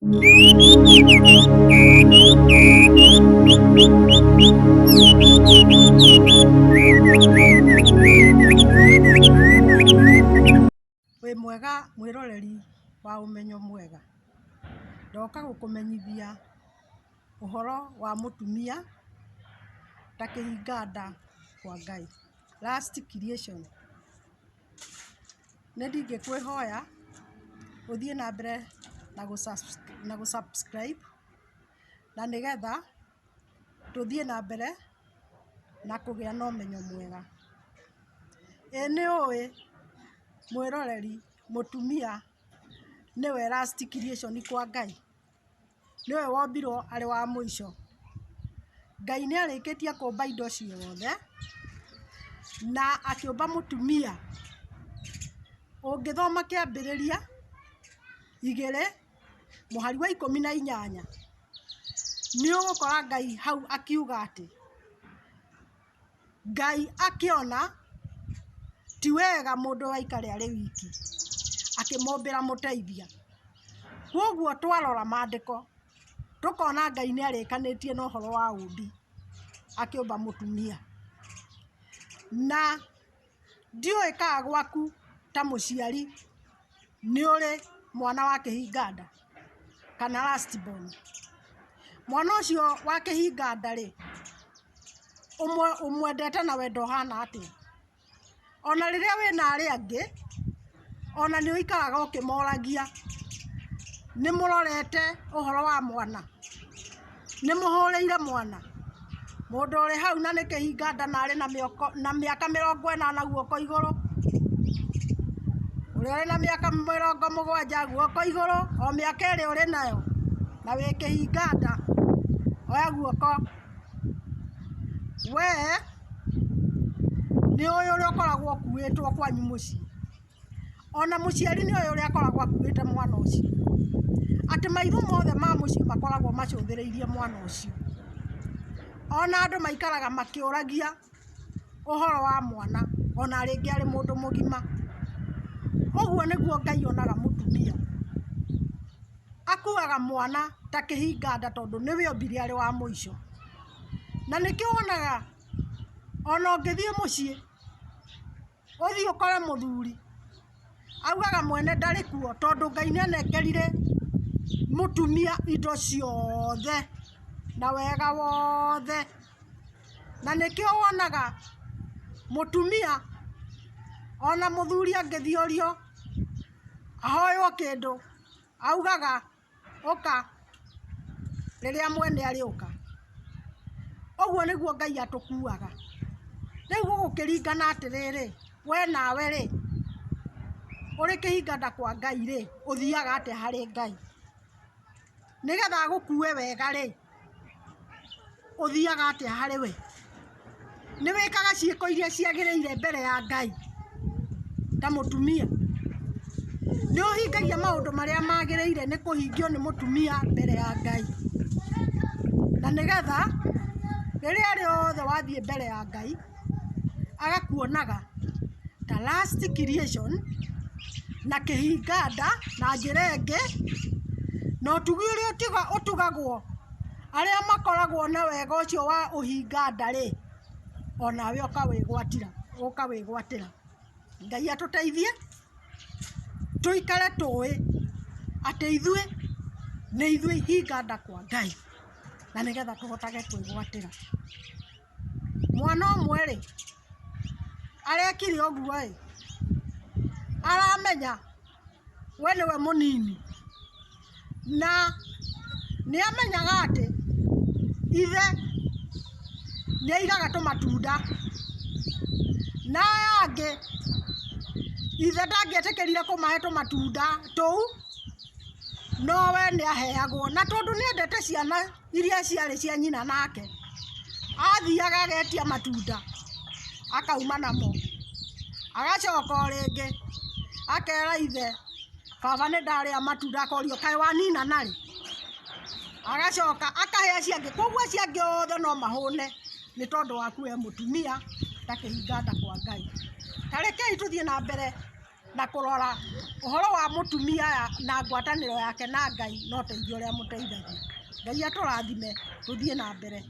Wĩ mwega mwĩroreri wa Ũmenyo Mwega. Ndoka gũkũmenyithia ũhoro wa mũtumia ta Kihinga kwa Ngai. Last creation. Nĩ ndingĩkwĩhoya ũthiĩ na mbere na gũsubscribe na nĩgetha tũthiĩ na mbere na kũgĩa na ũmenyo mwega. Ĩ nĩ ũĩ mwĩroreri mũtumia nĩwe last creation kwa Ngai, nĩwe wombirwo arĩ wa mũico. Ngai nĩ arĩkĩtie kũmba indo ciothe na akĩũmba mũtumia. Ũngĩthoma kĩambĩrĩria 2:18 nĩ ũgũkora Ngai hau akiuga atĩ Ngai akĩona ti wega mũndũ aikare arĩ wiki, akĩmũmbĩra mũteithia. Kwoguo twarora maandĩko tũkona Ngai nĩ arĩkanĩtie na ũhoro wa ũmbi akĩũmba mũtumia. Na ndiũĩ kana gwaku ta mũciari nĩ ũrĩ mwana wa Kihinga kana last born. Mwana ũcio wa Kihinga rĩ, ũmwendete na wendo hana atĩa? Ona rĩrĩa wĩna arĩa angĩ, ona nĩ ũikaraga ũkĩmoragia, nĩ mũrorete ũhoro wa mwana, nĩ mũhũrĩire mwana. Mũndũ ũrĩ hau na nĩ Kihinga na arĩ na mĩaka 80 guoko igũrũ, ũrĩa ũrĩ na mĩaka 70 guoko igũrũ, o mĩaka ĩrĩa ũrĩ nayo na wĩ Kihinga, oya guoko. Wee nĩ ũyũ ũrĩa ũkoragwo ũkuĩtwo kwanyu mũciĩ, ona mũciari nĩ ũyũ ũrĩa akoragwo akuĩte mwana ũcio, atĩ maitho mothe ma mũciĩ makoragwo macũthĩrĩirie mwana ũcio. Ona andũ maikaraga makĩũragia ũhoro wa mwana, ona rĩngĩ arĩ mũndũ mũgima. Ũguo nĩguo Ngai onaga mũtumia, akuaga mwana ta Kihinga tondũ nĩwe ombire arĩ wa mũico. Na nĩkĩo wonaga ona ũngĩthiĩ mũciĩ ũthiĩ ũkore mũthuri augaga mwene ndarĩ kuo tondũ Ngai nĩ anekerire mũtumia indo ciothe na wega wothe. Na nĩkĩo wonaga mũtumia ona mũthuri angĩthiorio ahoywo kĩndũ augaga ũka rĩrĩa mwene arĩũka. Ũguo nĩguo Ngai atũkuaga. Rĩu gũgũkĩringana atĩrĩrĩ, we nawe rĩ, ũrĩ Kihinga kwa Ngai rĩ, ũthiaga atĩa harĩ Ngai? Nĩgetha agũkue wega rĩ, ũthiaga atĩa harĩ we? Nĩ wĩkaga ciĩko iria ciagĩrĩire mbere ya Ngai ta mũtumia? Nĩ ũhingagia maũndũ marĩa magĩrĩire nĩ kũhingio nĩ mũtumia mbere ya Ngai? Na nĩgetha rĩrĩa rĩothe wathiĩ mbere ya Ngai agakuonaga ta last creation na Kihinga na njĩra ĩngĩ, na ũtugi ũrĩa ũtugagwo arĩa makoragwo na wega ũcio wa ũhinga rĩ, onawe ũkawĩgwatĩra. Ngai atũteithie tũikare tũĩ atĩ ithuĩ nĩ ithuĩ Kihinga kwa Ngai, na nĩgetha tũhotage kwĩgwatĩra. Mwana ũmwe rĩ, arekire ũguo ĩ, aramenya we nĩwe mũnini, na nĩ amenyaga atĩ ithe nĩ aigaga tũmatunda, na aya angĩ ithe ndangĩetĩkĩrire kũmahe tũmatunda tũu, no we nĩ aheagwo. Na tondũ nĩ endete ciana iria ciarĩ cia nyina nake, athiaga agetia matunda akauma namo, agacoka o rĩngĩ akera ithe, baba nĩ ndarĩa matunda, akorio kaĩ wanina narĩ, agacoka akahe acio angĩ. Koguo acio angĩ othe no mahũne nĩ tondũ waku we mũtumia ta Kihinga kwa Ngai. Ta rekei tũthiĩ na mbere na kurora uhoro wa mutumia na ngwataniro yake na Ngai no teithio ria muteithagia. Ngai aturathime tuthie na mbere.